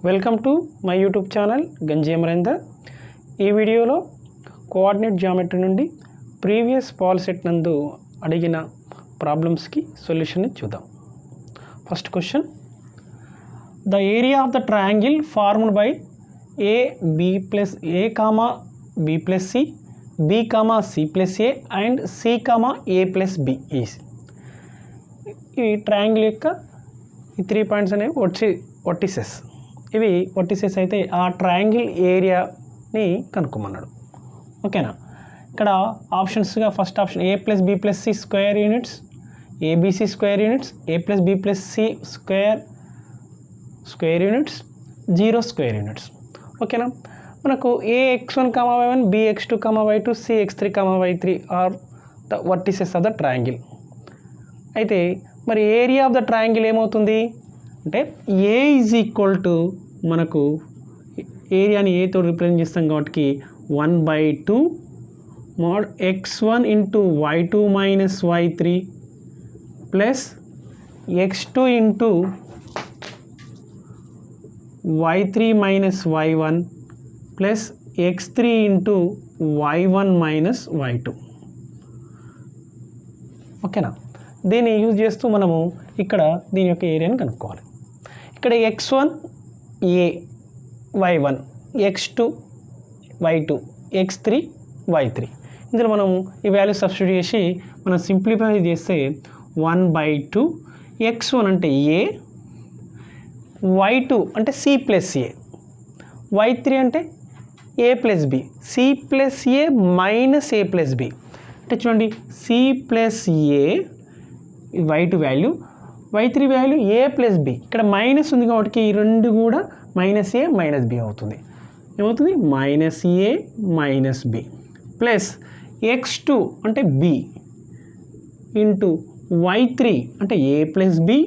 Welcome to my YouTube channel Ganji Amarender. ఈ వీడియోలో coordinate geometry నుండి ప్రీవియస్ పాల్ సెట్ నందు అడిగిన ప్రాబ్లమ్స్కి సొల్యూషన్ని చూద్దాం. First question, the area of the triangle formed by A B plus A comma B plus C, B comma C plus A and C comma A plus B is. ఈ triangle యొక్క ఈ 3 points అనేవి vertices. ఇవి vertices అయితే ఆ triangle ఏరియాని కనుక్కోమన్నాడు. ఓకేనా. ఇక్కడ ఆప్షన్స్గా first option A plus B plus C square units, ABC square units, A plus B plus C square units, 0 square units. ఓకేనా. మనకు A x1 comma y1, B x2 comma y2, C x3 comma y3 are the vertices of the triangle. అయితే మరి area of the triangle ఏమవుతుంది అంటే ఏ is equal to మనకు ఏరియాని ఏతో represent చేస్తాం కాబట్టి 1/2 mod x1 into y2 minus y3 plus x2 into y3 minus y1 plus x3 into y1 minus y2. ఓకేనా. దీన్ని యూజ్ చేస్తూ మనము ఇక్కడ దీని యొక్క ఏరియాని కనుక్కోవాలి. ఇక్కడ x1 ఏ y1, x2 y2, x3 y3. ఇందులో మనము ఈ వాల్యూ సబ్స్టిట్యూట్ చేసి మనం సింప్లిఫై చేస్తే 1/2 x1 అంటే ఏ, y2 అంటే సి ప్లస్ ఏ, y3 అంటే ఏ plus B, C plus A minus A plus B. అంటే చూడండి, సి ప్లస్ ఏ y2 వాల్యూ, y3 వాల్యూ ఏ ప్లస్ బి. ఇక్కడ మైనస్ ఉంది కాబట్టి ఈ రెండు కూడా మైనస్ ఏ మైనస్ బి అవుతుంది. ఏమవుతుంది? Minus A minus B plus x2 అంటే బి ఇంటూ y3 అంటే ఏ ప్లస్ బి,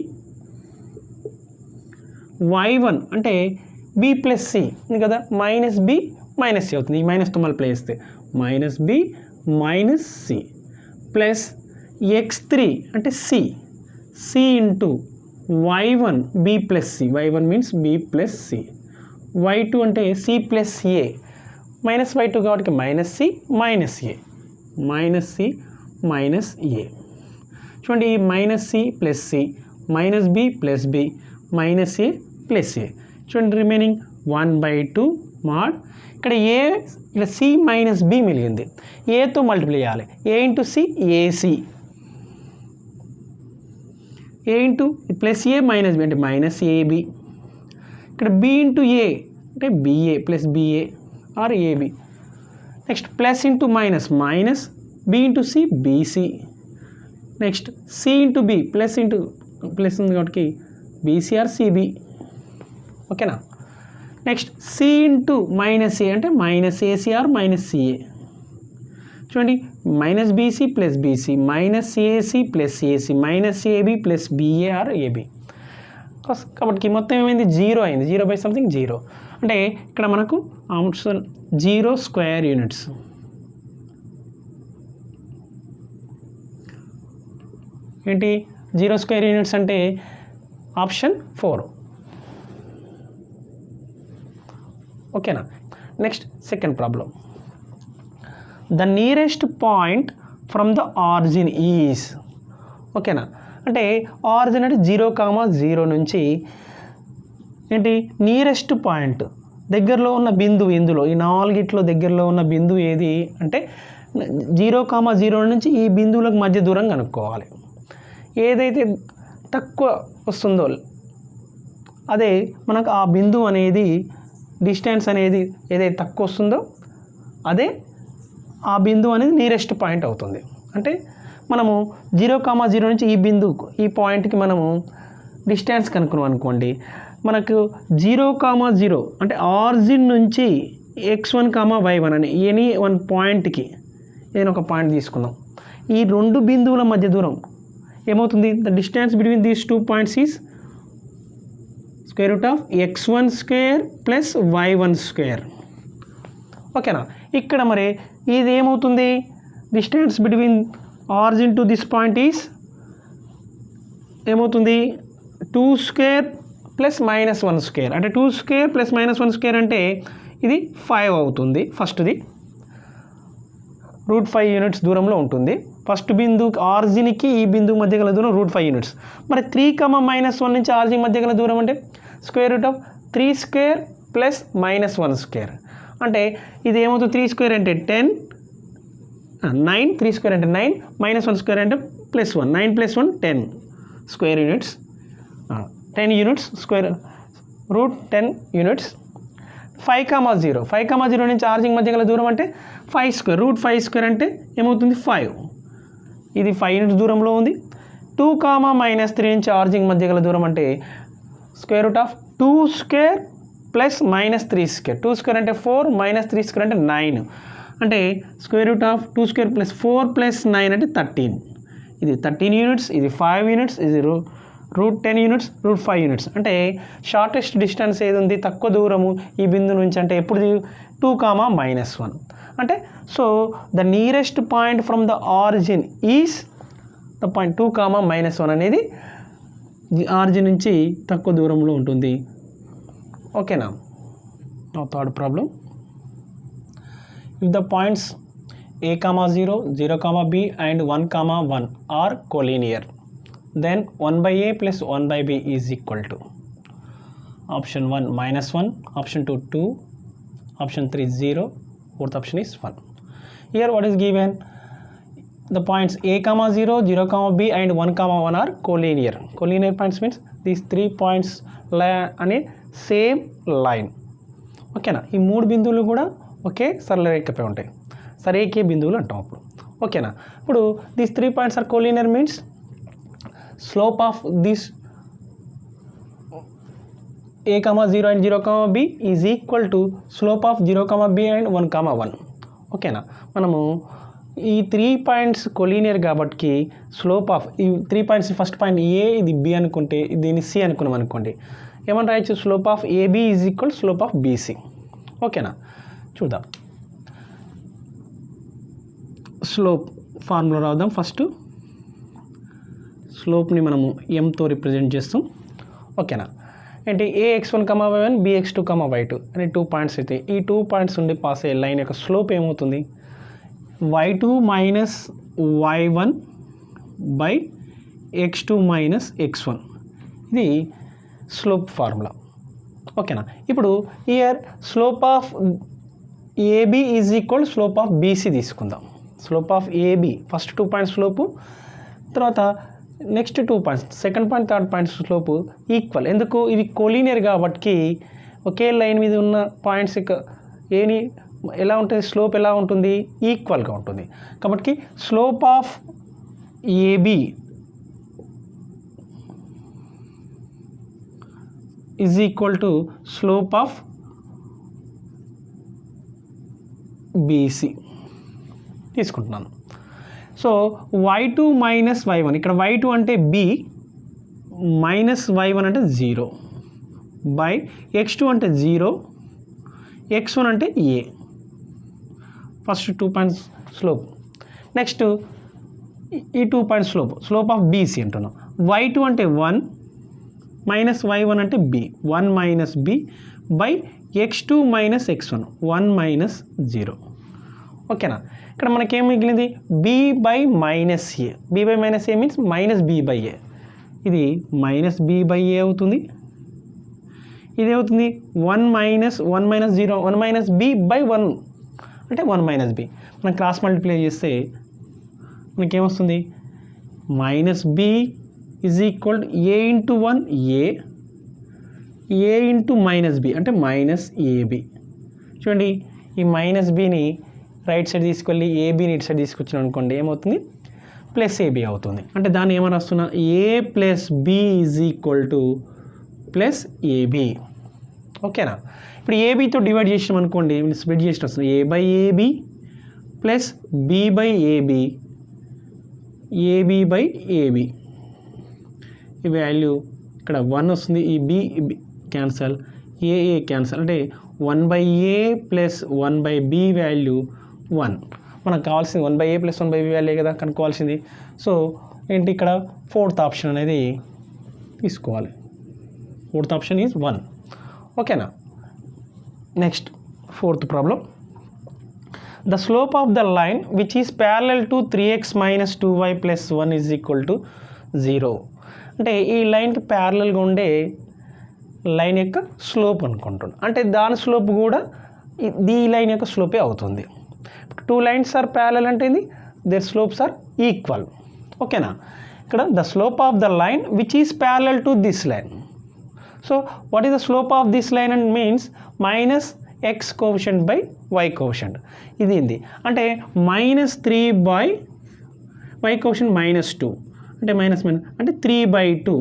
y1 అంటే బి ప్లస్ సి ఉంది కదా, మైనస్ బి మైనస్ సి అవుతుంది. ఈ మైనస్తో మల్టిప్లై చేస్తే minus B minus C plus x3 అంటే C, C into y1 B plus C, y1 means B plus C, y2 అంటే C plus A minus y2 కాబట్టి minus C minus A, minus C minus A. చూడండి, ఈ minus C plus C minus B plus B minus A plus A. చూడండి, remaining 1/2 mod ఇక్కడ ఏ, ఇక్కడ C minus B మిగిలింది, ఏతో multiply చేయాలి. A into C AC, A into plus A minus B అంటే minus AB. ఇక్కడ బి ఇంటూ ఏ అంటే BA plus BA or AB. Next plus into minus minus, B into C BC. Next C into B plus into plus ఉంది కాబట్టి BC or CB. ఓకేనా. Next C into minus A అంటే minus AC or minus CA. చూడండి, minus BC plus BC minus AC plus AC minus AB plus BA or AB. కాబట్టి మొత్తం ఏమైంది? 0 అయింది. 0/something 0 అంటే ఇక్కడ మనకు ఆప్షన్ 0 స్క్వేర్ యూనిట్స్. ఏంటి 0 స్క్వేర్ యూనిట్స్ అంటే ఆప్షన్ 4. ఓకేనా. Next second problem, the nearest point from the origin is. ఓకేనా. అంటే ఆరిజిన్ అంటే 0,0 నుంచి ఏంటి నియరెస్ట్ పాయింట్ దగ్గరలో ఉన్న బిందువు. ఇందులో ఈ 4 దగ్గరలో ఉన్న బిందువు ఏది అంటే 0,0 నుంచి ఈ బిందువులకు మధ్య దూరం కనుక్కోవాలి. ఏదైతే తక్కువ వస్తుందో అదే మనకు ఆ బిందువు అనేది డిస్టెన్స్ అనేది ఏదైతే తక్కువ వస్తుందో అదే ఆ బిందువు అనేది నియరెస్ట్ పాయింట్ అవుతుంది. అంటే మనము 0,0 నుంచి ఈ బిందువుకు ఈ పాయింట్కి మనము డిస్టెన్స్ కనుక్కున్నాం అనుకోండి, మనకు 0,0 అంటే ఆరిజిన్ నుంచి x1, y1 అని ఎనీ వన్ పాయింట్కి ఏదైనా ఒక పాయింట్ తీసుకుందాం. ఈ రెండు బిందువుల మధ్య దూరం ఏమవుతుంది? The distance between these 2 points is x1 square plus y1 square. ఓకేనా. ఇక్కడ మరి ఇది ఏమవుతుంది? Distance between origin to this point is ఏమవుతుంది? 2 స్క్వేర్ ప్లస్ మైనస్ 1 స్క్వేర్ అంటే 2 స్క్వేర్ ప్లస్ మైనస్ 1 స్క్వేర్ అంటే ఇది 5 అవుతుంది. ఫస్ట్ది √5 యూనిట్స్ దూరంలో ఉంటుంది. ఫస్ట్ బిందు ఆరిజిన్కి ఈ బిందువు మధ్య గల దూరం √5 యూనిట్స్. మరి 3, -1 నుంచి ఆరిజిన్ మధ్య గల దూరం అంటే √3 స్క్వేర్ ప్లస్ -1 స్క్వేర్ అంటే ఇది ఏమవుతుంది? 3 స్క్వేర్ అంటే 10, 9, 3 స్క్వేర్ అంటే 9, -1 స్క్వేర్ అంటే +1, 9 + 1 10 square units, 10 units square √10 units. 5,0 నుంచి ఆరిజిన్ మధ్య గల దూరం అంటే 5 స్క్వేర్, √5 స్క్వేర్ అంటే ఏమవుతుంది? 5. ఇది 5 యూనిట్స్ దూరంలో ఉంది. 2, -3 నుంచి ఆరిజిన్ మధ్య గల దూరం అంటే √2 స్క్వేర్ ప్లస్ -3 స్క్వేర్. 2 స్క్వేర్ అంటే 4, -3 స్క్వేర్ అంటే 9 అంటే √2 స్క్వేర్ ప్లస్ 4 + 9 అంటే 13. ఇది 13 యూనిట్స్, ఇది 5 యూనిట్స్, ఇది √10 యూనిట్స్, √5 యూనిట్స్. అంటే షార్టెస్ట్ డిస్టెన్స్ ఏది ఉంది? తక్కువ దూరము ఈ బిందు నుంచి అంటే ఎప్పుడు 2, -1 అంటే so the nearest point from the origin is the point 2, -1 అనేది ఆరిజిన్ నుంచి తక్కువ దూరంలో ఉంటుంది. ఓకేనా? Third problem. If the points a, 0, 0, b and 1, 1 are collinear, then 1/a plus 1/b is equal to option 1 -1, option 2 2, option 3 0, fourth option is 1. Here what is given? The points a, 0, 0, b and 1, 1 are collinear. Collinear points means these 3 points అనే same line. ఓకేనా? ఈ 3 బిందువులు కూడా ఒకే సరళ రేఖపై ఉంటాయి. సరేకే బిందువులు అంటాం అప్పుడు. ఓకేనా? ఇప్పుడు these 3 points are collinear means slope of this a, 0 and 0, b is equal to slope of 0, b and 1, 1. ఓకేనా? మనము ఈ 3 పాయింట్స్ కొలీనియర్ కాబట్టి స్లోప్ ఆఫ్ ఈ 3 పాయింట్స్ ఫస్ట్ పాయింట్ ఏ, ఇది బి అనుకుంటే దీన్ని సి అనుకున్నాం అనుకోండి, ఏమని రాయొచ్చు? Slope of AB is equal slope of BC. ఓకేనా? చూద్దాం. స్లోప్ ఫార్ములా రాద్దాం. ఫస్ట్ స్లోప్ని మనము ఎంతో రిప్రజెంట్ చేస్తాం. ఓకేనా? అంటే ax1, y1, bx2, y2 అనే 2 పాయింట్స్ అయితే ఈ 2 పాయింట్స్ నుండి పాస్ అయ్యే లైన్ యొక్క స్లోప్ ఏమవుతుంది? y2 minus y1 by x2 minus x1. ఇది స్లోప్ ఫార్ములా. ఓకేనా? ఇప్పుడు here slope of AB is equal slope of BC తీసుకుందాం. Slope of AB first 2 points slope, తర్వాత next 2 points second point third points slope equal. ఎందుకు? ఇది collinear కాబట్టి ఒకే line మీద ఉన్న పాయింట్స్ ఏని ఎలా ఉంటుంది? స్లోప్ ఎలా ఉంటుంది? ఈక్వల్గా ఉంటుంది. కాబట్టి slope of AB is equal to slope of BC తీసుకుంటున్నాను. సో y2 మైనస్ y1, ఇక్కడ y2 అంటే b మైనస్ y1 అంటే 0 బై x2 అంటే 0, x1 అంటే a. First 2 points slope. Next ఈ 2 పాయింట్స్ స్లోప్ ఆఫ్ బీసీ అంటున్నాం. y2 అంటే 1 మైనస్ y1 అంటే b, 1 minus b by x2 minus x1, 1 minus 0. ఓకేనా? ఇక్కడ మనకేం మిగిలింది? b by minus A. b by minus A means minus b by A. ఇది minus b by ఏ అవుతుంది. ఇది ఏమవుతుంది? 1 మైనస్ 0, 1 మైనస్ b బై 1 అంటే 1 మైనస్ b. మనం క్రాస్ మల్టిప్లై చేస్తే మనకేమొస్తుంది? Minus b is equal A into 1 A into minus b అంటే minus AB. చూడండి, ఈ మైనస్ బిని రైట్ సైడ్ తీసుకెళ్ళి ఏబీని ఇటు సైడ్ తీసుకొచ్చిన అనుకోండి, ఏమవుతుంది? ప్లస్ ఏబీ అవుతుంది. అంటే దాన్ని ఏమని వస్తున్నా? A plus B is equal to plus AB. ఓకేనా? ఇప్పుడు ఏబీతో డివైడ్ చేసినాం అనుకోండి, స్ప్లిట్ చేసిన వస్తుంది A by AB plus B by AB, AB by AB. ఈ వాల్యూ ఇక్కడ 1 వస్తుంది, ఈ బి క్యాన్సల్, ఏ క్యాన్సల్. అంటే 1/a ప్లస్ 1/b వాల్యూ 1. మనకు కావాల్సింది 1/a ప్లస్ 1/b వాల్యూ కదా కనుక్కోవాల్సింది. సో ఏంటి? ఇక్కడ 4th ఆప్షన్ అనేది తీసుకోవాలి. Fourth option is 1. ఓకేనా. Next fourth problem. The slope of the line which is parallel to 3x minus 2y plus 1 is equal to 0. అంటే ఈ లైన్కి ప్యారలల్గా ఉండే లైన్ యొక్క స్లోప్ అనుకుంటున్నాం. అంటే దాని స్లోప్ కూడా ఈ లైన్ యొక్క స్లోపే అవుతుంది. 2 lines are parallel అంటే ఇది their slopes are equal. ఓకేనా. ఇక్కడ the slope of the line which is parallel to this line. So what is the slope of this line and means minus x coefficient by y coefficient. ఇది అంటే -3 y coefficient -2 అంటే minus అంటే 3/2.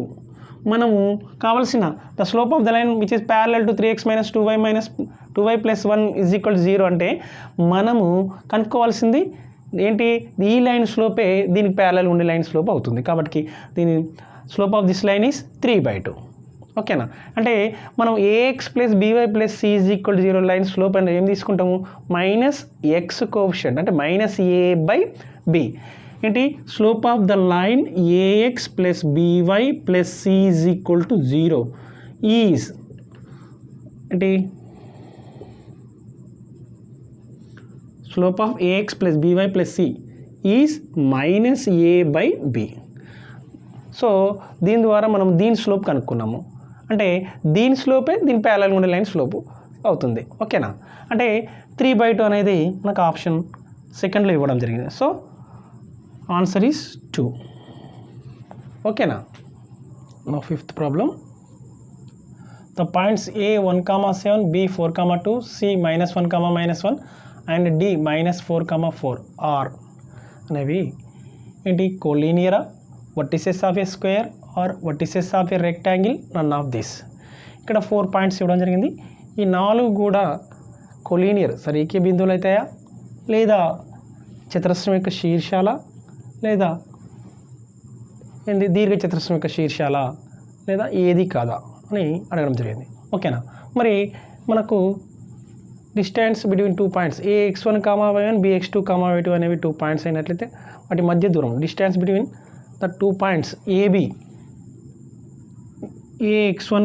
మనము కావాల్సిన the slope of the line which is parallel to 3x - 2y plus 1 is equal to 0 అంటే మనము కనుక్కోవాల్సింది ఏంటి, ఈ లైన్ స్లోపే దీనికి ప్యారలల్ ఉండే లైన్ స్లోప్ అవుతుంది. కాబట్టి దీని slope of this line is 3/2. ఓకేనా. అంటే మనం ax + by + c is equal to 0 line slope అంటే ఏం తీసుకుంటాము, -x కోఎఫిషియంట్ అంటే -a/b. ఏంటి, slope of the line ax + by + c is equal to 0 is ఏంటి, slope of ax + by + c is -a/b. So దీని ద్వారా మనం దీని స్లోప్ కనుక్కున్నాము. అంటే దీని స్లోపే దీని ప్యారలల్ ఉండే లైన్ స్లోపు అవుతుంది. ఓకేనా. అంటే 3/2 అనేది మనకు ఆప్షన్ సెకండ్లో ఇవ్వడం జరిగింది. So answer is 2. ఓకేనా. Now fifth problem. The points a 1,7, b 4,2, c -1, -1 and d -4,4 are అనేవి ఏంటి, కోలీనియరా, vertices of a square or vertices of a rectangle, none of this. ఇక్కడ 4 పాయింట్స్ ఇవ్వడం జరిగింది. ఈ 4 కూడా కొలీనియర్ సరీకే బిందువులు అవుతాయా, లేదా చతురస్రం యొక్క శీర్షాల, లేదా ఏంటి దీర్ఘ చతురస్రం యొక్క శీర్షాల, లేదా ఏది కాదా అని అడగడం జరిగింది. ఓకేనా. మరి మనకు distance between 2 points ax1, y1, bx2, y2 అనేవి 2 పాయింట్స్ అయినట్లయితే వాటి మధ్య దూరం distance between the 2 points AB, ax1,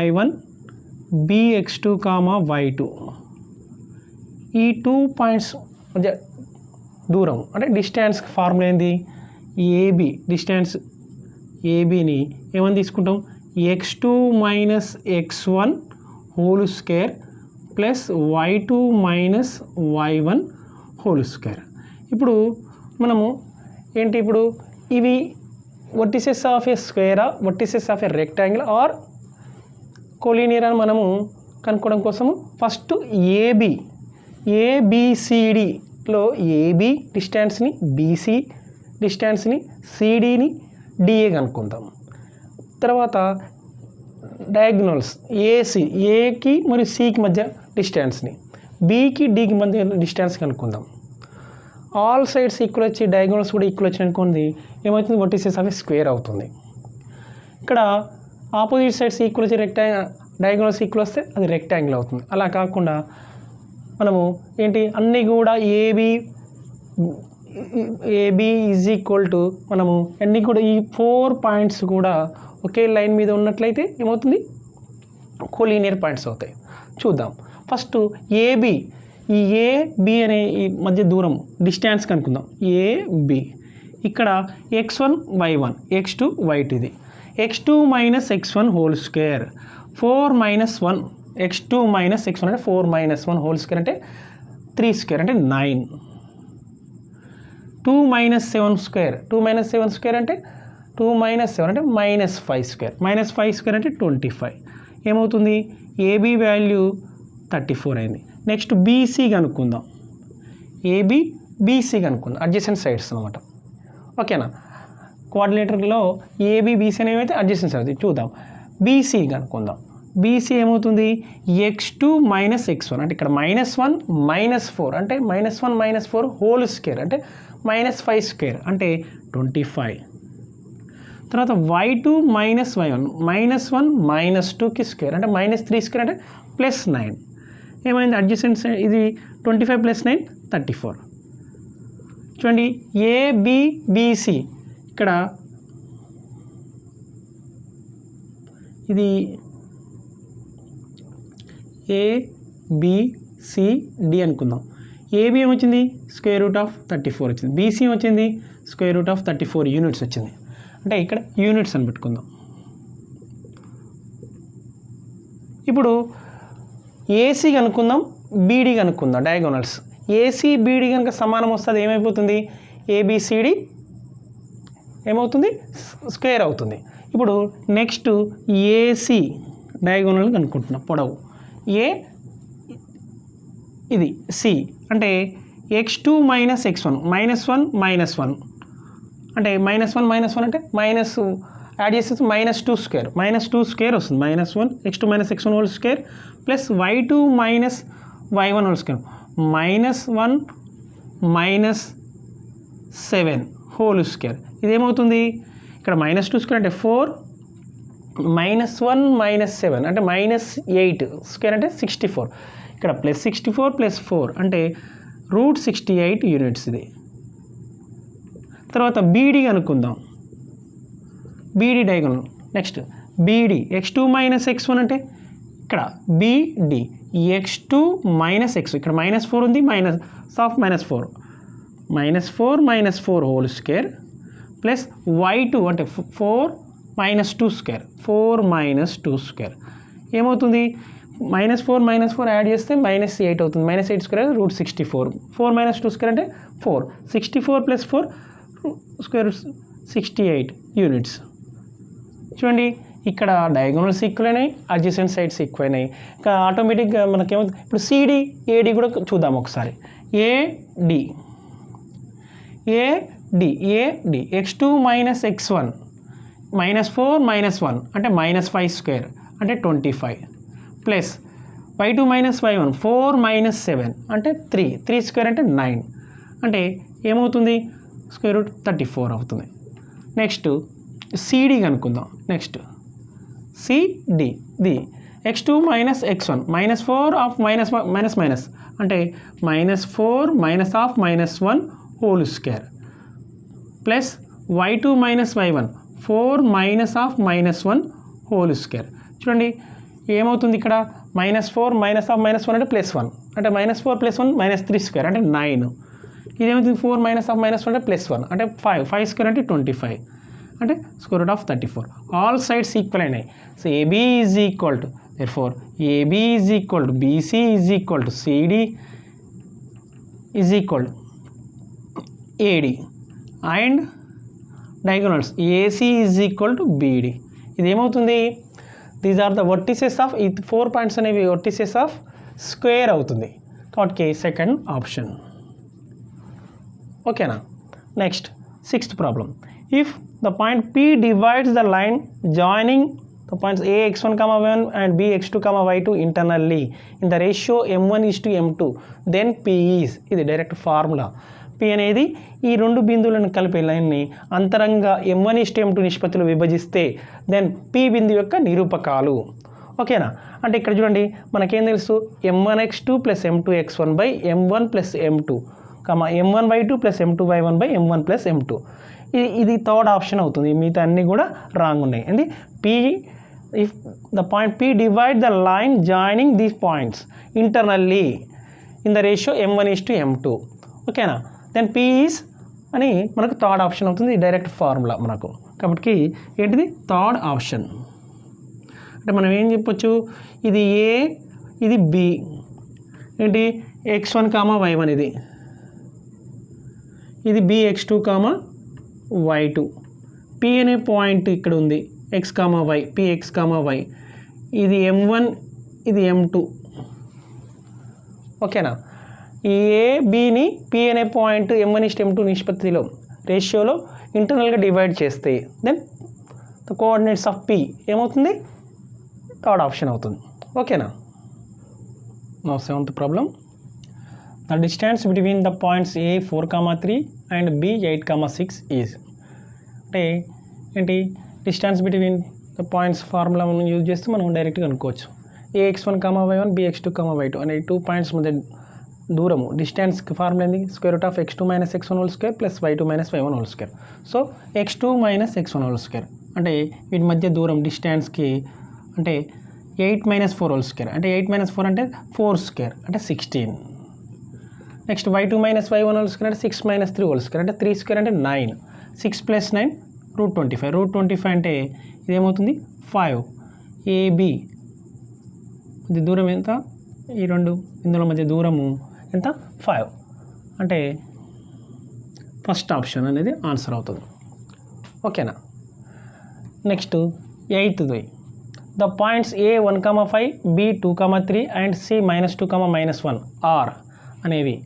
y1, bx2, y2, ఈ 2 పాయింట్స్ మధ్య దూరం అంటే డిస్టెన్స్ ఫార్ములా ఏంది, AB డిస్టెన్స్ ABని ఏమని తీసుకుంటాం, x2 - x1 whole square plus y2 - y1 whole square. ఇప్పుడు మనము ఏంటి, ఇప్పుడు ఇవి వర్టిసెస్ ఆఫ్ ఏ స్క్వేరా, vertices of a rectangle or collinear అని మనము కనుక్కోవడం కోసము ఫస్ట్ ABCDలో AB డిస్టెన్స్ని, BC డిస్టెన్స్ని, CDని, DA కనుక్కుందాం. తర్వాత డయాగ్నల్స్ ఏకి మరియు సికి మధ్య డిస్టెన్స్ని, బికి డికి మధ్య డిస్టెన్స్ కనుక్కుందాం. ఆల్ సైడ్స్ ఈక్వల్ వచ్చి డయాగోనల్స్ కూడా ఈక్వల్ వచ్చి అనుకోండి ఏమవుతుంది, వర్టిసెస్ అవి స్క్వేర్ అవుతుంది. ఇక్కడ ఆపోజిట్ సైడ్స్ ఈక్వల్ వచ్చి డయాగోనల్స్ ఈక్వల్ వస్తే అది రెక్టాంగిల్ అవుతుంది. అలా కాకుండా మనము ఏంటి అన్నీ కూడా ఏబి ఈజ్ ఈక్వల్ టు మనము అన్నీ కూడా ఈ 4 పాయింట్స్ కూడా ఒకే లైన్ మీద ఉన్నట్లయితే ఏమవుతుంది, కోలీనియర్ పాయింట్స్ అవుతాయి. చూద్దాం. ఫస్ట్ ఏబి, ఈ ఏబి అనే ఈ మధ్య దూరం డిస్టెన్స్ కనుక్కుందాం. ఏబి ఇక్కడ x1 y1 x2 y2 ఇది x2 - x1 whole square 4 - 1 x2 - x1 అంటే 4 - 1 హోల్ స్క్వేర్ అంటే 3 స్క్వేర్ అంటే 9. 2 - 7 స్క్వేర్ 2 - 7 స్క్వేర్ అంటే 2 - 7 అంటే -5 స్క్వేర్ -5 స్క్వేర్ అంటే 25. ఏమవుతుంది, ఏబి వాల్యూ 34 అయింది. నెక్స్ట్ బీసీ కనుక్కుందాం. ఏబి బీసీ కనుక్కుందాం, అడ్జసెంట్ సైడ్స్ అనమాట. ఓకేనా. కోఆర్డినేటర్లో ఏబి బీసీ అనేవి అయితే అడ్జసెంట్ సైడ్స్. చూద్దాం. బీసీ కనుక్కుందాం. బీసీ ఏమవుతుంది, x2 - x1 అంటే ఇక్కడ -1 - 4 అంటే -1 - 4 హోల్ స్క్వేర్ అంటే -5 స్క్వేర్ అంటే 25. తర్వాత y2 - y1 -1 - 2కి స్క్వేర్ అంటే -3 స్క్వేర్ అంటే +9. ఏమైంది, అడ్జసెంట్ సైడ్ ఇది 25 + 9 34. చూడండి ఏబిబిసి ఇక్కడ ఇది ABCD అనుకుందాం. AB ఏమొచ్చింది √34 వచ్చింది, BC వచ్చింది √34 యూనిట్స్ వచ్చింది. అంటే ఇక్కడ యూనిట్స్ అని పెట్టుకుందాం. ఇప్పుడు AC కనుక్కుందాం, BD కనుక్కుందాం. డయాగోనల్స్ ACBD కనుక సమానం వస్తుంది ఏమైపోతుంది, ABCD ఏమవుతుంది స్క్వేర్ అవుతుంది. ఇప్పుడు నెక్స్ట్ AC డయాగోనల్ కనుక్కుంటున్నాం, పొడవు A ఇది C అంటే x2 మైనస్ x1 -1 -1 అంటే -1 అంటే మైనస్ యాడ్ చేసేసి -2 స్క్వేర్ వస్తుంది. -1 x2 minus x1 whole square plus y2 minus y1 whole square -1 -7 whole square. ఇదేమవుతుంది ఇక్కడ -2 స్క్వేర్ అంటే 4 -1 -7 అంటే -8 స్క్వేర్ అంటే 64. ఇక్కడ +64 +4 అంటే √68 యూనిట్స్. ఇది తర్వాత BD అనుకుందాం. BD diagonal next BD x2 minus x1 అంటే ఇక్కడ BD x2 మైనస్ x ఇక్కడ -4 ఉంది, -4 హోల్ స్క్వేర్ ప్లస్ y2 అంటే 4 -2 స్క్వేర్ ఏమవుతుంది -4 యాడ్ చేస్తే -8 అవుతుంది. -8 స్క్వేర్ √64. 4 -2 స్క్వేర్ అంటే 4. 64 + 4 స్క్వేర్ 68 యూనిట్స్. చూడండి ఇక్కడ డయాగోనల్స్ ఈక్వల్ అయినాయి, అడ్జసెంట్ సైడ్స్ ఈక్వల్ అయినాయి. ఇంకా ఆటోమేటిక్గా మనకేమవుతుంది ఇప్పుడు CD AD కూడా చూద్దాం ఒకసారి. AD x2 మైనస్ x1 -4 -1 అంటే -5 స్క్వేర్ అంటే 25 ప్లస్ y2 మైనస్ y1 4 -7 అంటే 3 స్క్వేర్ అంటే 9 అంటే ఏమవుతుంది √34 అవుతుంది. నెక్స్ట్ CD కనుక్కుందాం. Next CD x2 minus x1 -4 of minus అంటే -4 -1 whole square plus y2 minus y1 4 -1 whole square. చూడండి ఏమవుతుంది ఇక్కడ -4 -1 అంటే +1 అంటే -4 + 1 -3 స్క్వేర్ అంటే 9. ఇదేమవుతుంది 4 -1 అంటే +1 అంటే 5 స్క్వేర్ అంటే 25 అంటే √34. ఆల్ సైడ్స్ ఈక్వల్ అయినాయి. So AB is equal to therefore AB is equal to BC is equal to CD is equal to AD and diagonals AC is equal to BD. ఇది ఏమవుతుంది these are the vertices of ఈ 4 పాయింట్స్ అనేవి vertices of square అవుతుంది కాబట్టి second option. ఓకేనా. Next 6th problem. If the point P divides the line joining the points A x1, y1 and B x2, y2 internally in the ratio m1:m2 then P is ఇది direct formula. P అనేది ఈ రెండు బిందువులను కలిపే లైన్ని అంతరంగా m1:m2 నిష్పత్తిలో విభజిస్తే then P బిందువు యొక్క నిరూపకాలు. ఓకేనా. అంటే ఇక్కడ చూడండి మనకేం తెలుసు m1x2 + m2x1/m1 + m2, m1y2 + m2y1/m1 + m2. ఇది థర్డ్ ఆప్షన్ అవుతుంది. మిగతా అన్నీ కూడా రాంగ్ ఉన్నాయి. అండి P if the point P divide the line joining these points internally in the ratio m1:m2. ఓకేనా. దెన్ P ఈజ్ అని మనకు థర్డ్ ఆప్షన్ అవుతుంది. డైరెక్ట్ ఫార్ములా మనకు కాబట్టి ఏంటిది థర్డ్ ఆప్షన్. అంటే మనం ఏం చెప్పొచ్చు ఇది A ఇది B ఏంటి x1, y1 ఇది B x2, y2. P అనే పాయింట్ ఇక్కడ ఉంది x, y Px, y ఇది m1 ఇది m2. ఓకేనా. ఈ ABని P అనే పాయింట్ m1:m2 నిష్పత్తిలో రేషియోలో ఇంటర్నల్గా డివైడ్ చేస్తే then the coordinates of P ఏమవుతుంది థర్డ్ ఆప్షన్ అవుతుంది. ఓకేనా. Now 7th problem. The distance between the points A 4, 3 and B 8, 6 is. అంటే ఏంటి distance between the points formula మనం యూజ్ చేస్తే మనం డైరెక్ట్గా అనుకోవచ్చు. A x1, y1 B x2, y2 అనే 2 పాయింట్స్ మధ్య దూరము డిస్టెన్స్ ఫార్ములా ఏంది √x2 - x1 whole square plus y2 - y1 whole square. So x2 - x1 whole square అంటే వీటి మధ్య దూరం డిస్టెన్స్కి అంటే 8 మైనస్ 4 హోల్ స్క్వేర్ అంటే 8 మైనస్ 4 అంటే 4 స్క్వేర్ అంటే 16. Next y2 minus y1 whole square అంటే 6 మైనస్ 3 హోల్ స్క్వేర్ అంటే 3 స్క్వేర్ అంటే 9. 6 ప్లస్ 9 √25. √25 అంటే ఇదేమవుతుంది 5. AB ఇది దూరం ఎంత? ఈ రెండు ఇందులో మధ్య దూరము ఎంత? 5. అంటే ఫస్ట్ ఆప్షన్ అనేది ఆన్సర్ అవుతుంది. ఓకేనా. Next 8th the points A 1,5 B 2,3 and C -2, -1 are అనేవి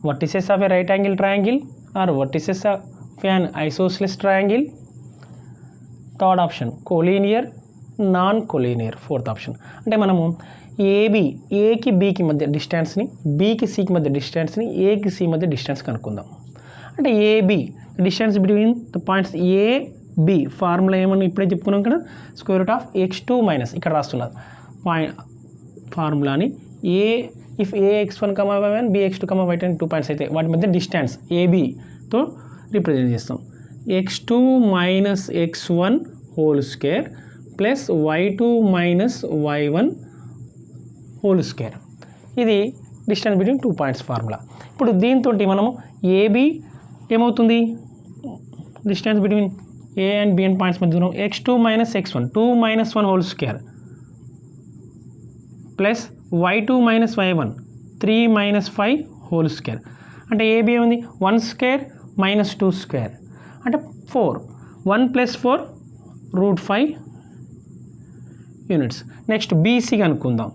vertices of a right angle triangle or vertices of an isosceles triangle. Third option collinear, non collinear. Fourth option అంటే మనము ఏకి బీకి మధ్య డిస్టెన్స్ని, బీకి సికి మధ్య డిస్టెన్స్ని, ఏకి సి మధ్య డిస్టెన్స్ కనుక్కుందాం. అంటే AB distance between the points A B formula ఏమని ఇప్పుడే చెప్పుకున్నాం కదా, √(x2 - ఇక్కడ రాస్తున్నారు ఫార్ములాని ఏ if ax1, y1 bx2, y2 2 points అయితే వాటి మధ్య డిస్టెన్స్ ఏబితో రిప్రజెంట్ చేస్తాం. x2 - x1 whole square plus y2 - y1 whole square. ఇది డిస్టెన్స్ బిట్వీన్ 2 పాయింట్స్ ఫార్ములా. ఇప్పుడు దీంతో మనము ఏబి ఏమవుతుంది, distance between A and B and points మధ్య దూరం x2 - x1 2 - 1 whole square plus y2 - y1 3 - 5 whole square. అంటే AB ఏముంది 1 square - 2 square అంటే 4. 1 + 4 √5 యూనిట్స్. నెక్స్ట్ బీసీ కనుక్కుందాం.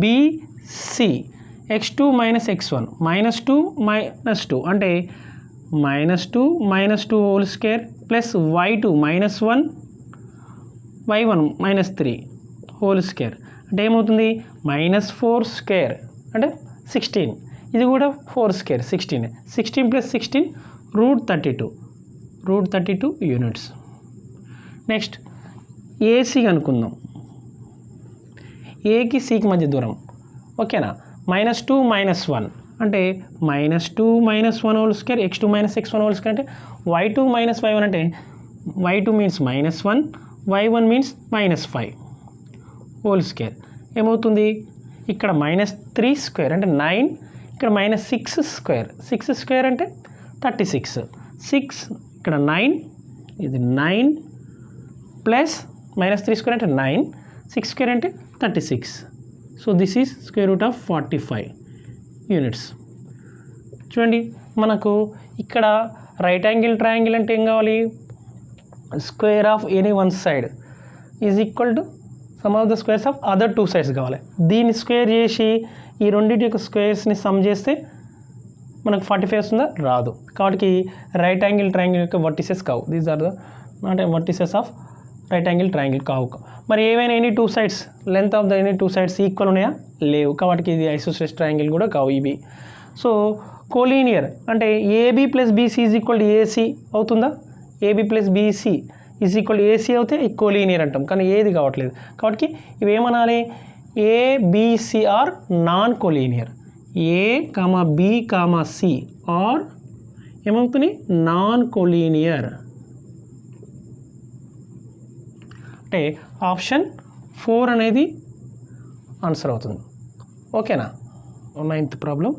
బీసీ x2 - x1 -2 - 2 అంటే -2 - 2 whole square plus y2 - 1 y1 - 3 whole square అంటే ఏమవుతుంది -4 square అంటే 16. ఇది కూడా 4 స్క్వేర్ 16. 16 + 16 √32 యూనిట్స్. నెక్స్ట్ ఏసీ కనుక్కుందాం. ఏకి సికి మధ్య దూరం ఓకేనా, -2 - 1 అంటే -2 - 1 whole square x2 - x1 whole square అంటే y2 - y1 అంటే y2 means -1 y1 means -5 whole square. ఏమవుతుంది ఇక్కడ -3 స్క్వేర్ అంటే 9, ఇక్కడ -6 స్క్వేర్ 6 స్క్వేర్ అంటే 36. 6 ఇక్కడ 9 ఇది 9 ప్లస్ -3 స్క్వేర్ అంటే 9, 6 స్క్వేర్ అంటే 36. So this is √45 units. చూడండి మనకు ఇక్కడ రైట్ యాంగిల్ ట్రయాంగిల్ అంటే ఏం కావాలి, square of any one side is equal to some of the squares of other 2 sides కావాలి. దీన్ని స్క్వేర్ చేసి ఈ రెండింటి యొక్క స్క్వేర్స్ని సమ్ చేస్తే మనకు 45 వస్తుందా, రాదు. కాబట్టి రైట్ యాంగిల్ ట్రయాంగిల్ యొక్క వర్టిసెస్ కావు. These are the not vertices of right angle triangle కావు. మరి ఏవైనా any 2 sides length of the any 2 sides equal ఉన్నాయా, లేవు. కాబట్టి ఇది ఐసోసెలెస్ ట్రయాంగిల్ కూడా కావు ఇవి. సో కోలీనియర్ అంటే AB plus BC is equal to AC అవుతుందా, AB plus BC is equal to AC అవుతే ఈ కోలీనియర్ అంటాం. కానీ ఏది కావట్లేదు కాబట్టి ఇవి ఏమనాలి, ABC are non collinear. A B C are ఏమవుతుంది నాన్ కోలీనియర్. అంటే ఆప్షన్ 4 అనేది ఆన్సర్ అవుతుంది. ఓకేనా. 9th problem.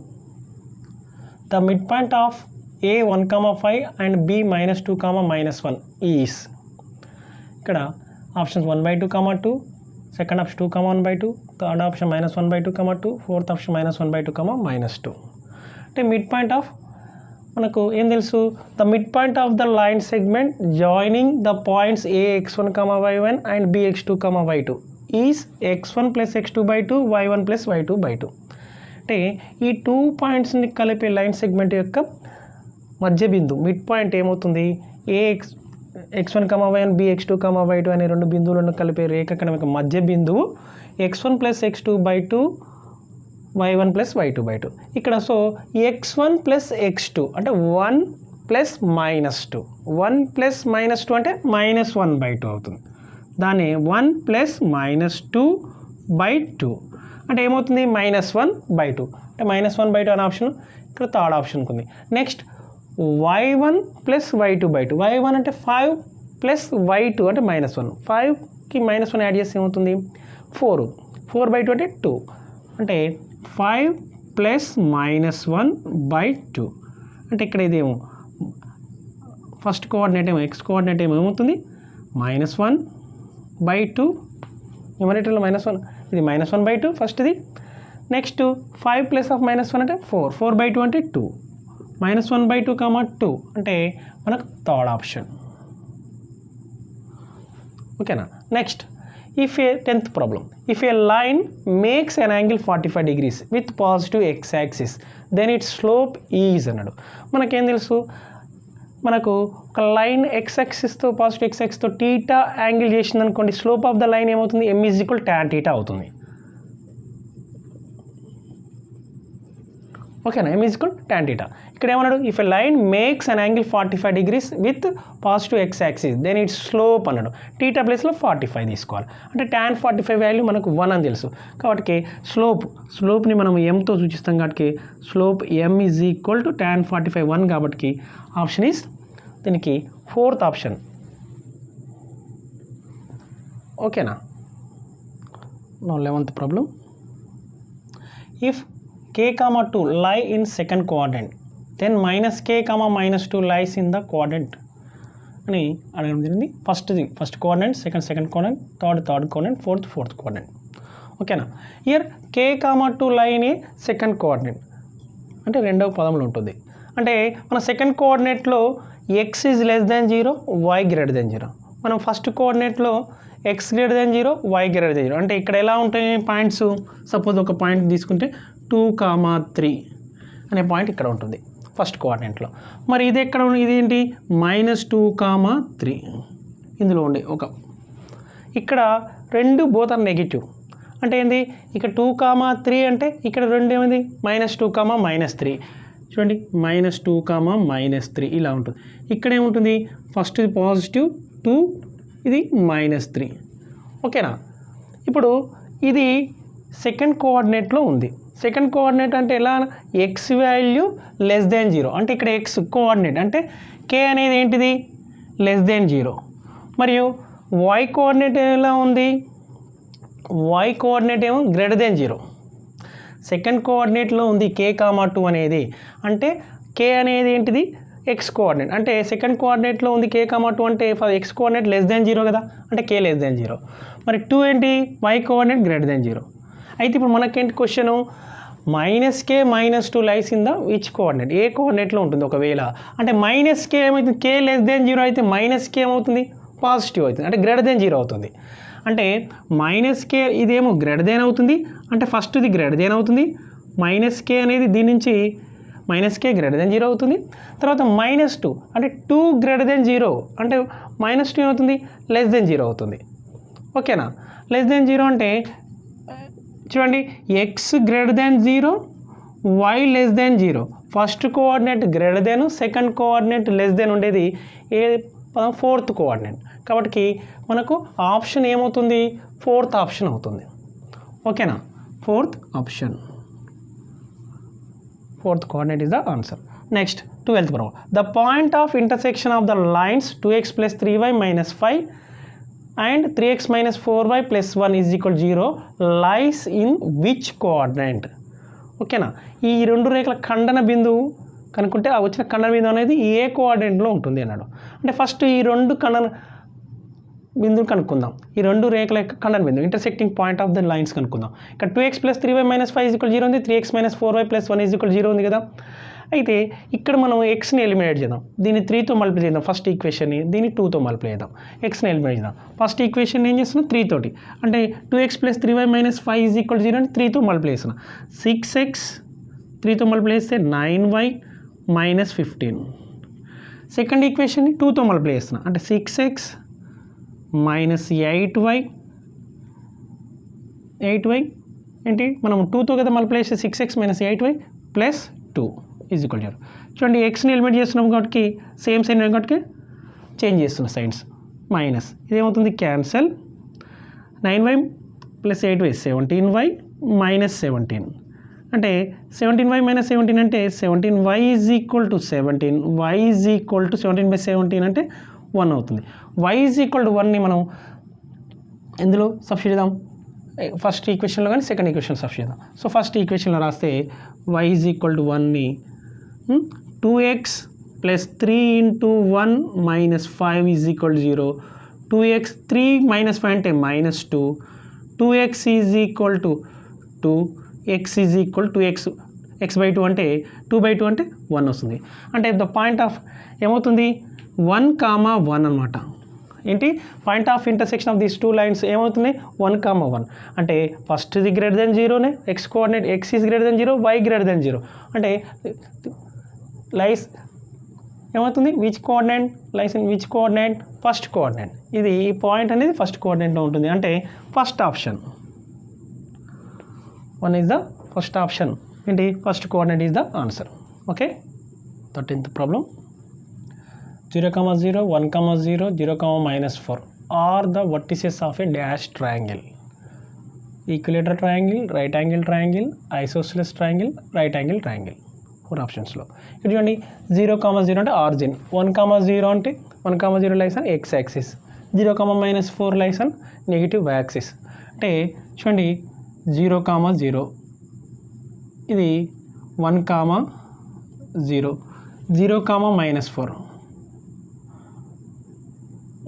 The mid point of A 1,5 and B -2, -1 is. ఇక్కడ options 1/2, 2, second option 2, 1/2, third option -1/2, 2, fourth option -1/2, -2. అంటే మిడ్ పాయింట్ ఆఫ్ మనకు ఏం తెలుసు, the mid point of the line segment joining the points ax1, y1 and bx2, y2 is x1 + x2/2 y1 + y2/2. అంటే ఈ 2 పాయింట్స్ని కలిపే line segment యొక్క మధ్య బిందు మిడ్ పాయింట్ ఏమవుతుంది, x1, y1 bx2, y2 అనే 2 బిందువులను కలిపే రేఖాఖండం యొక్క మధ్య బిందువు x1 + x2/2 y1 + y2/2. ఇక్కడ సో x1 + x2 అంటే 1 + -2, 1 + -2 అంటే -1/2 అవుతుంది. దాన్ని 1 + -2/2 అంటే ఏమవుతుంది -1/2 అంటే -1/2 అనే ఆప్షన్ ఇక్కడ థర్డ్ ఆప్షన్కి ఉంది. నెక్స్ట్ y1 + y2/2, y1 అంటే 5 + y2 అంటే -1, 5 కి -1 యాడ్ చేస్తే ఏమవుతుంది 4 4/2 అంటే 2 అంటే 5 ప్లస్ -1/2 అంటే ఇక్కడ ఇదేమో ఫస్ట్ కోఆర్డినేట్ ఏమో x కోఆర్డినేట్ ఏమవుతుంది -1/2 న్యూమరేటర్లో -1 ఇది -1/2 ఫస్ట్ది నెక్స్ట్ 5 ప్లస్ ఆఫ్ -1 అంటే 4 4/2 అంటే 2 -1/2 2 అంటే మనకు థర్డ్ ఆప్షన్ ఓకేనా next if a 10th problem if a line makes an angle 45 degrees with positive x-axis then its slope is అన్నాడు మనకేం తెలుసు మనకు ఒక లైన్ x-axisతో పాజిటివ్ x-axisతో టీటా యాంగిల్ చేసింది అనుకోండి స్లోప్ ఆఫ్ ద లైన్ ఏమవుతుంది m = tan θ అవుతుంది ఓకేనా m = tan θ ఇక్కడ ఏమన్నాడు if a line makes an angle 45 degrees with positive x-axis then its slope అన్నాడు టీటా ప్లేస్లో 45 తీసుకోవాలి అంటే tan 45 వాల్యూ మనకు 1 అని తెలుసు కాబట్టి స్లోప్ని మనం mతో సూచిస్తాం కాబట్టి స్లోప్ m = tan 45 1 కాబట్టి ఆప్షన్ ఈస్ దీనికి ఫోర్త్ ఆప్షన్ ఓకేనా no 11th problem if k, 2 lie in second quadrant then -k, -2 lies in the quadrant అని అడగడం జరిగింది first coordinate second coordinate third coordinate fourth coordinate ఓకేనా హియర్ k, 2 లై in a second coordinate అంటే రెండవ పదంలో ఉంటుంది అంటే మన second కోఆర్డినేట్లో x is less than 0 y greater than 0 మనం first కోఆర్డినేట్లో x greater than 0 y greater than 0 అంటే ఇక్కడ ఎలా ఉంటాయి పాయింట్స్ సపోజ్ ఒక పాయింట్ తీసుకుంటే 2, 3 అనే పాయింట్ ఇక్కడ ఉంటుంది ఫస్ట్ కోఆర్డినేట్లో మరి ఇది ఎక్కడ ఇది ఏంటి -2, 3 ఇందులో ఉండే ఒక ఇక్కడ రెండు బోత్ ఆర్ నెగిటివ్ అంటే ఏంది ఇక్కడ 2, 3 అంటే ఇక్కడ రెండు ఏమైంది -2, -3 చూడండి -2, -3 ఇలా ఉంటుంది ఇక్కడ ఏముంటుంది ఫస్ట్ ఇది పాజిటివ్ 2 ఇది -3 ఓకేనా ఇప్పుడు ఇది సెకండ్ కోఆర్డినేట్లో ఉంది సెకండ్ కోఆర్డినేట్ అంటే ఎలా x వాల్యూ లెస్ దెన్ 0 అంటే ఇక్కడ x కోఆర్డినేట్ అంటే k అనేది ఏంటిది లెస్ దెన్ 0 మరియు y కోఆర్డినేట్ ఎలా ఉంది y కోఆర్డినేట్ ఏమో గ్రేటర్ దెన్ 0 సెకండ్ కోఆర్డినేట్లో ఉంది k, 2 అనేది అంటే k అనేది ఏంటిది x కోఆర్డినేట్ అంటే సెకండ్ కోఆర్డినేట్లో ఉంది k, 2 అంటే x కోఆర్డినేట్ లెస్ దెన్ 0 కదా అంటే k లెస్ దెన్ 0 మరి 2 ఏంటి y కోఆర్డినేట్ గ్రేటర్ దెన్ 0 అయితే ఇప్పుడు మనకేంటి question -k, -2 lies in the which coordinate ఏ కోఆర్డినేట్లో ఉంటుంది ఒకవేళ అంటే -k ఏమవుతుంది k లెస్ దెన్ 0 అయితే -k ఏమవుతుంది పాజిటివ్ అవుతుంది అంటే గ్రేటర్ దెన్ 0 అవుతుంది అంటే -k ఇదేమో గ్రేటర్ దెన్ అవుతుంది అంటే ఫస్ట్ ఇది గ్రేటర్ దెన్ అవుతుంది -k అనేది దీని నుంచి -k గ్రేటర్ దెన్ 0 అవుతుంది తర్వాత -2 అంటే 2 గ్రేటర్ దెన్ 0 అంటే -2 ఏమవుతుంది లెస్ దెన్ 0 అవుతుంది ఓకేనా లెస్ దెన్ 0 అంటే చూడండి x greater than 0 y less than 0 first coordinate greater than second coordinate less than ఉండేది ఏ ఫోర్త్ కోఆర్డినేట్ కాబట్టి మనకు ఆప్షన్ ఏమవుతుంది ఫోర్త్ ఆప్షన్ అవుతుంది ఓకేనా fourth option fourth coordinate is the answer next 12th problem the point of intersection of the lines 2x + 3y - 5 and 3x - 4y + 1 = 0 lies in which coordinate ఓకేనా ఈ రెండు రేఖల ఖండన బిందువు కనుక్కుంటే ఆ వచ్చిన ఖండన బిందువు అనేది ఏ కోఆర్డినేట్లో ఉంటుంది అన్నాడు అంటే ఫస్ట్ ఈ రెండు ఖండన బిందువు కనుక్కుందాం ఈ రెండు రేఖల ఖండన బిందువు intersecting point of the lines కనుక్కుందాం ఇక్కడ 2x + 3y - 5 = 0 ఉంది 3x - 4y + 1 = 0 ఉంది కదా అయితే ఇక్కడ మనం xని ఎలిమినేట్ చేద్దాం దీన్ని 3తో మల్టిప్లై చేద్దాం ఫస్ట్ ఈక్వేషన్ని దీన్ని 2తో మల్టిప్లై చేద్దాం xని ఎలిమినేట్ చేద్దాం ఫస్ట్ ఈక్వేషన్ ఏం చేస్తున్నాం 3 తోటి అంటే 2x + 3y - 5 = 0 అని 3తో మల్టిప్లై చేస్తున్నాం 6x 3తో మల్టిప్లై చేస్తే 9y - 15 సెకండ్ ఈక్వేషన్ని 2తో మల్టిప్లై చేస్తున్నాం అంటే 6x - 8y ఏంటి మనం 2తో కదా మల్టిప్లై చేస్తే 6x - 8y + 2 = 0 చూడండి xని ఎలిమినేట్ చేస్తున్నాం కాబట్టి సేమ్ సైన్ కాబట్టి చేంజ్ చేస్తున్న సైన్స్ మైనస్ ఇదేమవుతుంది క్యాన్సల్ 9y + 8y 17y - 17 అంటే 17y - 17 అంటే 17y = 17 y = 17/17 అంటే 1 అవుతుంది y = 1ని మనం ఇందులో సబ్స్టిట్యూట్ చేద్దాం, ఫస్ట్ ఈక్వేషన్లో కానీ సెకండ్ ఈక్వేషన్ సబ్స్టిట్యూట్ చేద్దాం. సో ఫస్ట్ ఈక్వేషన్లో రాస్తే y ఈజ్ ఈక్వల్ టు 1ని 2x plus 3 into 1 minus 5 is equal to 0, 2x 3 minus 5 అంటే -2, 2x is equal to 2, x is equal to x by 2 అంటే 2/2 అంటే 1 వస్తుంది. అంటే ద పాయింట్ ఆఫ్ ఏమవుతుంది 1,1 అనమాట. ఏంటి point of intersection of these two lines ఏమవుతున్నాయి 1,1 అంటే ఫస్ట్ ఇది గ్రేటర్ దెన్ 0నే x coordinate x is greater than 0, y greater than 0 అంటే లైస్ ఏమవుతుంది which coordinate lies in which coordinate first coordinate. ఇది ఈ పాయింట్ అనేది ఫస్ట్ కోఆర్డినేట్లో ఉంటుంది. అంటే first option 1 is the first option. ఏంటి first coordinate is the answer. Okay 13th problem 0, 0, 1, 0, 0, -4 are the vertices of a dash triangle. Equilateral triangle, right angle triangle, isosceles triangle, right angle triangle. 4 ఆప్షన్స్లో ఇక్కడ చూడండి 0, 0 అంటే origin, 1, 0 అంటే 1, 0 lies on x axis, 0, -4 lies on negative y axis. అంటే చూడండి 0, 0 ఇది 1, 0, 0, -4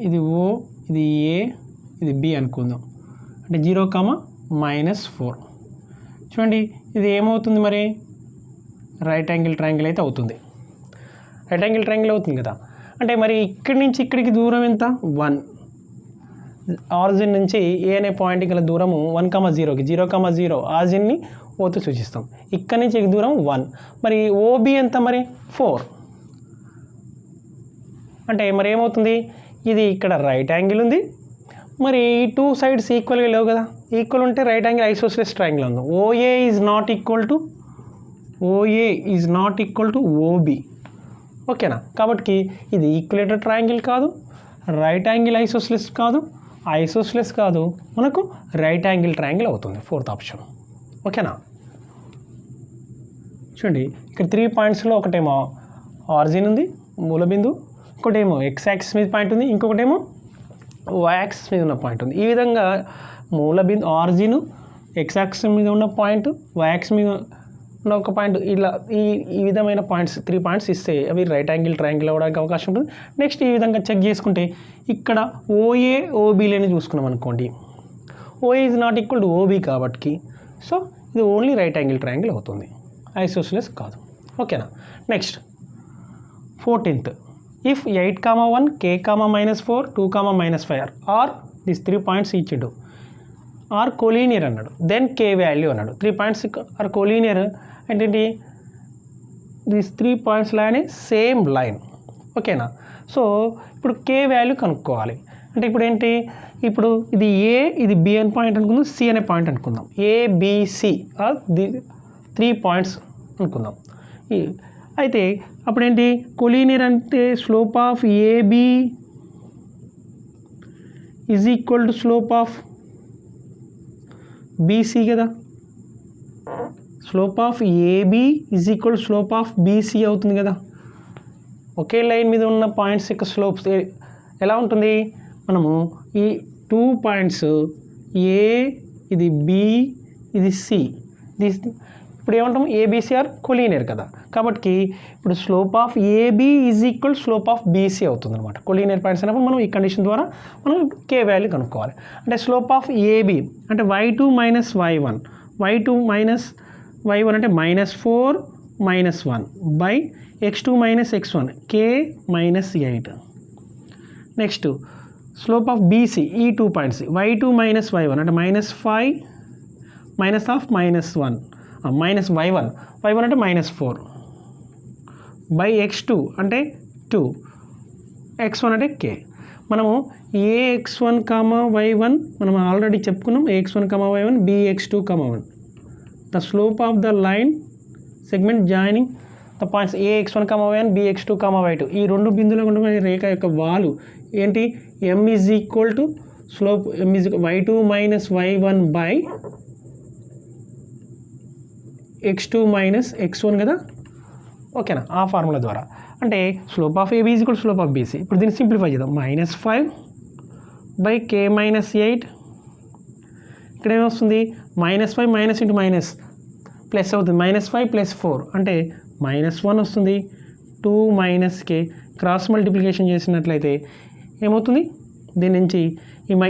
ఇది O, ఇది A, ఇది B అనుకుందాం. అంటే 0, -4 చూడండి ఇది ఏమవుతుంది మరి రైట్ యాంగిల్ ట్రయాంగిల్ అయితే అవుతుంది. రైట్ యాంగిల్ ట్రయాంగిల్ అవుతుంది కదా. అంటే మరి ఇక్కడి నుంచి ఇక్కడికి దూరం ఎంత 1, ఆరిజిన్ నుంచి ఏ అనే పాయింట్కి గల దూరము 1, 0కి 0, 0 ఆరిజిన్ని ఓతో సూచిస్తాం. ఇక్కడి నుంచి ఈ దూరం 1. మరి OB ఎంత మరి 4. అంటే మరి ఏమవుతుంది ఇది ఇక్కడ రైట్ యాంగిల్ ఉంది, మరి 2 సైడ్స్ ఈక్వల్గా లేవు కదా. ఈక్వల్ ఉంటే రైట్ యాంగిల్ ఐసోసెలస్ ట్రయాంగిల్ ఉంది. OA is not equal to OB. ఓకేనా. కాబట్టి ఇది ఈక్వలేటర్ ట్రయాంగిల్ కాదు, రైట్ యాంగిల్ ఐసోసెలస్ కాదు, ఐసోసెలస్ కాదు, మనకు రైట్ యాంగిల్ ట్రయాంగిల్ అవుతుంది 4th ఆప్షన్. ఓకేనా. చూడండి ఇక్కడ 3 పాయింట్స్లో ఒకటేమో ఆరిజిన్ ఉంది మూలబిందు, ఇంకోటేమో x యాక్సిస్ మీద పాయింట్ ఉంది, ఇంకొకటేమో y యాక్సిస్ మీద ఉన్న పాయింట్ ఉంది. ఈ విధంగా మూలబిందు ఆరిజిన్ x యాక్సిస్ మీద ఉన్న పాయింట్, y యాక్సిస్ మీద ఉన్న ఒక పాయింట్, ఇలా ఈ విధమైన పాయింట్స్ 3 పాయింట్స్ ఇస్తే అవి రైట్ యాంగిల్ ట్రయాంగిల్ అవ్వడానికి అవకాశం ఉంటుంది. నెక్స్ట్ ఈ విధంగా చెక్ చేసుకుంటే ఇక్కడ OA OBలని చూసుకున్నాం అనుకోండి, OA is not equal to OB కాబట్టి సో ఇది ఓన్లీ రైట్ యాంగిల్ ట్రయాంగిల్ అవుతుంది, ఐసోసెలస్ కాదు. ఓకేనా. Next 14th if 8, 1, k, -4, 2, -5 are these 3 points each do are collinear అన్నాడు, దెన్ k వాల్యూ అన్నాడు. 3 పాయింట్స్ ఆర్ collinear అంటే దీస్ 3 పాయింట్స్ లానే same line. ఓకేనా. సో ఇప్పుడు k వాల్యూ కనుక్కోవాలి. అంటే ఇప్పుడు ఏంటి, ఇప్పుడు ఇది A ఇది B అనే పాయింట్ అనుకుందాం, C అనే పాయింట్ అనుకుందాం. ABC ఆర్ ది 3 పాయింట్స్ అనుకుందాం. అయితే అప్పుడు ఏంటి కొలీనియర్ అంటే slope of AB is equal to slope of BC కదా. Slope of AB is equal slope of BC అవుతుంది కదా. ఒకే లైన్ మీద ఉన్న పాయింట్స్ యొక్క స్లోప్స్ ఎలా ఉంటుంది, మనము ఈ 2 పాయింట్స్ A ఇది B ఇది C ఇప్పుడు ఏమంటాం ABC ఆర్ కొలీనియర్ కదా. కాబట్టి ఇప్పుడు slope of AB is equal slope of BC అవుతుంది అనమాట. కొలీనియర్ పాయింట్స్ అయినప్పుడు మనం ఈ కండిషన్ ద్వారా మనం k వాల్యూ కనుక్కోవాలి. అంటే స్లోప్ ఆఫ్ AB అంటే y2 minus y1, y2 minus y1 అంటే -4 -1 by x2 minus x1 k -8. Next slope of BC ఈ 2 పాయింట్స్ y2 మైనస్ y1 అంటే -5 మైనస్ ఆఫ్ -1 మైనస్ y1 అంటే -4 బై x2 అంటే 2, x1 అంటే k. మనము ax1, y1 మనం already చెప్పుకున్నాం. ax1, y1 bx2, 1 the slope of the line segment joining the points ax1, y1 bx2, y2 ఈ 2 బిందువులకు ఉన్న రేఖ యొక్క వాలు ఏంటి m is equal to slope m is y2 minus y1 by x2 minus x1 కదా. ఓకేనా. ఆ formula ద్వారా అంటే slope of AB is equal slope of BC. ఇప్పుడు దీన్ని సింప్లిఫై చేద్దాం. -5 బై k -8 ఇక్కడ ఏమొస్తుంది -5 మైనస్ ఇంటూ మైనస్ ప్లస్ అవుతుంది, -5 + 4 అంటే -1 వస్తుంది. 2 - k క్రాస్ మల్టిప్లికేషన్ చేసినట్లయితే ఏమవుతుంది, దీని నుంచి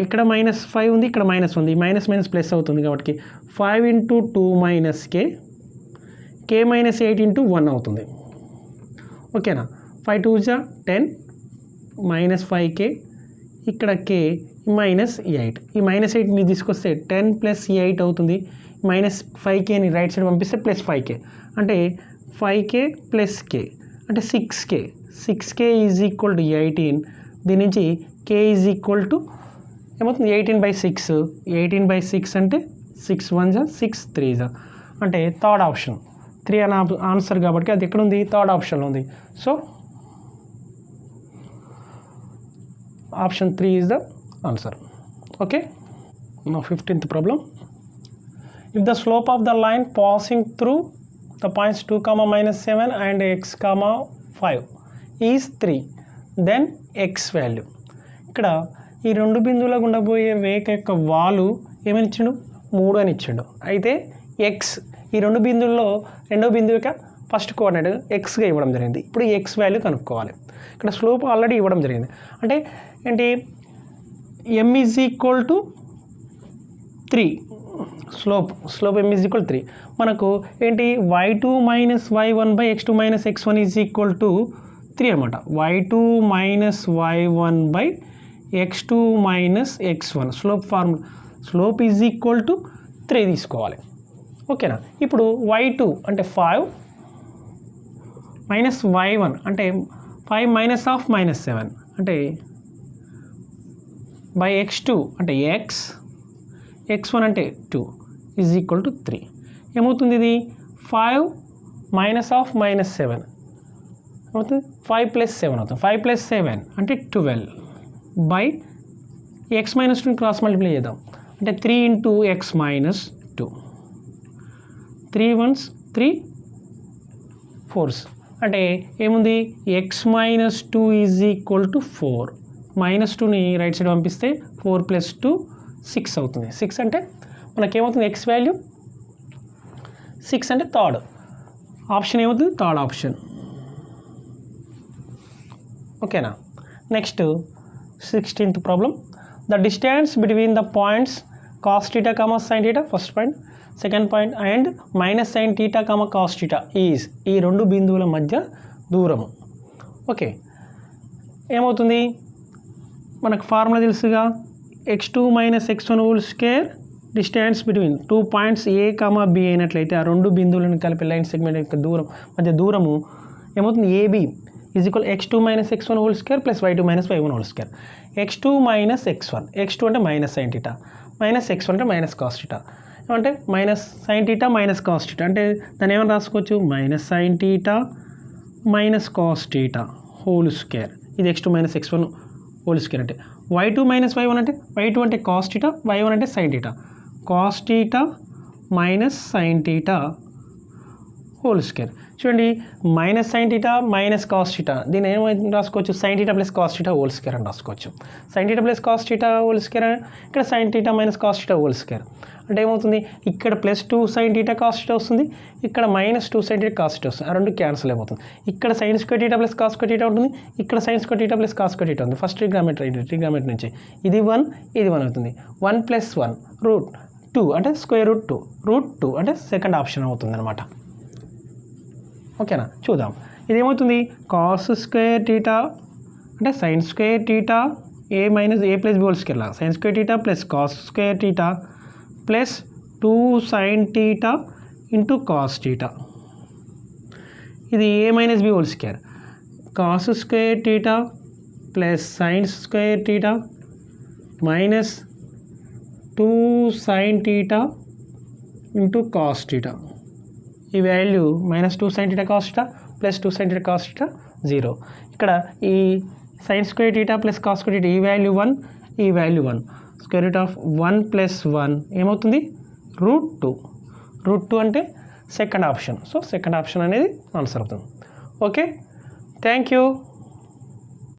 ఇక్కడ -5 ఉంది, ఇక్కడ మైనస్ ఉంది, మైనస్ మైనస్ ప్లస్ అవుతుంది కాబట్టి 5 × 2 - k -8 × 1 అవుతుంది. ఓకేనా. 5 × 2 = 10 -5k ఇక్కడ k -8 ఈ -8ని తీసుకొస్తే 10 + 8 అవుతుంది. -5kని రైట్ సైడ్ పంపిస్తే +5k అంటే 5k + k అంటే 6k. 6k = 18. దీని నుంచి k = ఏమవుతుంది 18/6. 18/6 అంటే 6 × 1 = 6 × 3 = అంటే థర్డ్ ఆప్షన్ 3 అనే ఆన్సర్ కాబట్టి అది ఎక్కడ ఉంది, థర్డ్ ఆప్షన్లో ఉంది. So option 3 is the answer. Okay. Now 15th problem. If the slope of the line passing through the points 2, -7 and x, 5 is 3, then x value. ఇక్కడ ఈ రెండు బిందువుల గుండా పోయే రేఖ యొక్క వాలు ఏమని ఇచ్చిండు, 3 అని ఇచ్చిండు. అయితే x ఈ రెండు బిందువుల్లో రెండో బిందువు యొక్క ఫస్ట్ కోఆర్డినేట్ ఎక్స్గా ఇవ్వడం జరిగింది. ఇప్పుడు ఈ ఎక్స్ వాల్యూ కనుక్కోవాలి. ఇక్కడ స్లోప్ ఆల్రెడీ ఇవ్వడం జరిగింది. అంటే ఏంటి, m = 3 స్లోప్ m = 3. మనకు ఏంటి y2 - y1/x2 - x1 = 3 అనమాట. y2 - y1/x2 - x1 slope formula, slope = 3 తీసుకోవాలి. ఓకేనా. ఇప్పుడు y2 అంటే 5 y1 అంటే 5 - -7 అంటే x2 అంటే x, x1 అంటే 2 = 3. ఏమవుతుంది ఇది 5 - -7 అవుతుంది, 5 + 7 అవుతుంది. 5 + 7 అంటే 12 x - 2 క్రాస్ మల్టిప్లై చేద్దాం అంటే 3 × x - 2 3 1s 3 4s అంటే ఏముంది x - 2 = 4. -2ని రైట్ సైడ్ పంపిస్తే 4 + 2 6 అవుతుంది. 6 అంటే మనకేమవుతుంది, ఎక్స్ వాల్యూ 6 అంటే థర్డ్ ఆప్షన్ ఏమవుతుంది, థర్డ్ ఆప్షన్. ఓకేనా. Next 16th problem. The distance between the points cos θ, sin θ first point, second point and -sin θ, cos θ is ఈ రెండు బిందువుల మధ్య దూరము. ఓకే. ఏమవుతుంది, మనకు ఫార్ములా తెలుసుగా, x2 - x1 whole square distance between 2 points a, b అయినట్లయితే ఆ రెండు బిందువులను కలిపే లైన్ సెగ్మెంట్ యొక్క దూరం మధ్య దూరము ఏమవుతుంది, AB = x2 - x1 whole square + y2 - y1 whole square. x2 - x1, x2 అంటే -sin θ, -x1 అంటే -cos θ. అంటే -sin θ - cos θ అంటే దాన్ని ఏమైనా రాసుకోవచ్చు, -sin θ - cos θ హోల్ స్క్వేర్. ఇది x2 - x1 హోల్ స్క్వేర్ అంటే y2 - y1 అంటే y2 అంటే cos θ, y1 అంటే sin θ. cos θ - sin θ whole square. చూడండి, -sin θ - cos θ దీన్ని ఏమైనా రాసుకోవచ్చు, sin θ + cos θ హోల్ స్క్వేర్ అని రాసుకోవచ్చు. sin θ + cos θ హోల్ స్క్వేర్, ఇక్కడ sin θ - cos θ హోల్ స్క్వేర్ అంటే ఏమవుతుంది, ఇక్కడ +2 sin θ cos θ వస్తుంది, ఇక్కడ -2 sin θ cos θ వస్తుంది. ఆ రెండు క్యాన్సిల్ అయిపోతుంది. ఇక్కడ sin² θ + cos² θ ఉంటుంది, ఇక్కడ sin² θ + cos² θ ఉంటుంది. ఫస్ట్ ట్రిగ్రామెట్రీ నుంచి ఇది 1 ఇది 1 అవుతుంది. 1 + 1 √2 అంటే √2, √2 అంటే సెకండ్ ఆప్షన్ అవుతుంది అనమాట. ఓకేనా. చూద్దాం ఇది ఏమవుతుంది, cos² θ అంటే sin² θ a - a + b whole square లాగా sin² θ + cos² θ plus 2 sin θ into cos θ. ఇది a - b whole square, cos² θ plus sin² θ minus 2 sin θ into cos θ. ఈ value -2 sin θ cos θ plus 2 sin θ cos θ 0. ఇక్కడ ఈ sin² θ ప్లస్ cos θ ఈ value 1, ఈ value 1. √1 + 1 ఏమవుతుంది, √2. √2 అంటే second option. So second option అనేది answer అవుతుంది. Okay, thank you.